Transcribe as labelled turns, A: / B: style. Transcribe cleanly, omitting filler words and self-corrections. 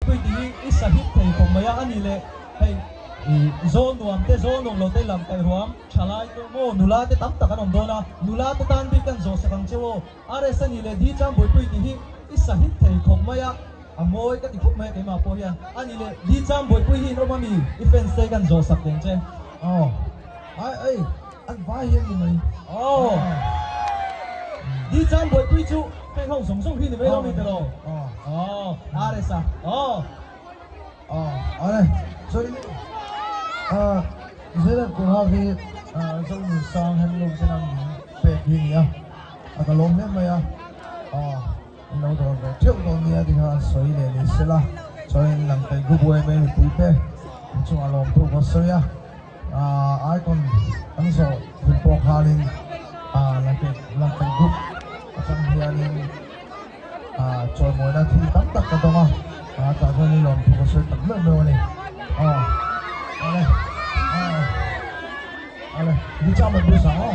A: pui ti isahit thei khom maya ani le hei zone nuam te zone nong lo te lam kai ruam thalai to mo nula te tam tak anom dona nula te tan bi kan zo sakang chewo are sani le di cham boi pui ti hi isahit thei khom maya amoi ka ti khop mai ke ma po hian ani le di cham boi pui hi no mami defense te kan zo sak teng che
B: ai anh vai hiền gì mày
A: đi chăm buổi quy trụ cái hồng sống sông khi thì mấy đâu đi từ đâu đây sao
B: ở đây rồi dưới đây cũng có cái trong sang hành động sẽ làm về gì nhỉ cái lồng này mày lâu rồi trước đó nghe thì ha soi này đi sẽ là soi làm cái group của em bụi pe chúng anh lồng thu có soi ai còn anh sợ việc bỏ khá lên làm cái group trong hiện cho mọi người thì tắm tất cả đó mà tại cho nên làm thu có soi tắm lên rồi này đây đi chăm mình buổi sáng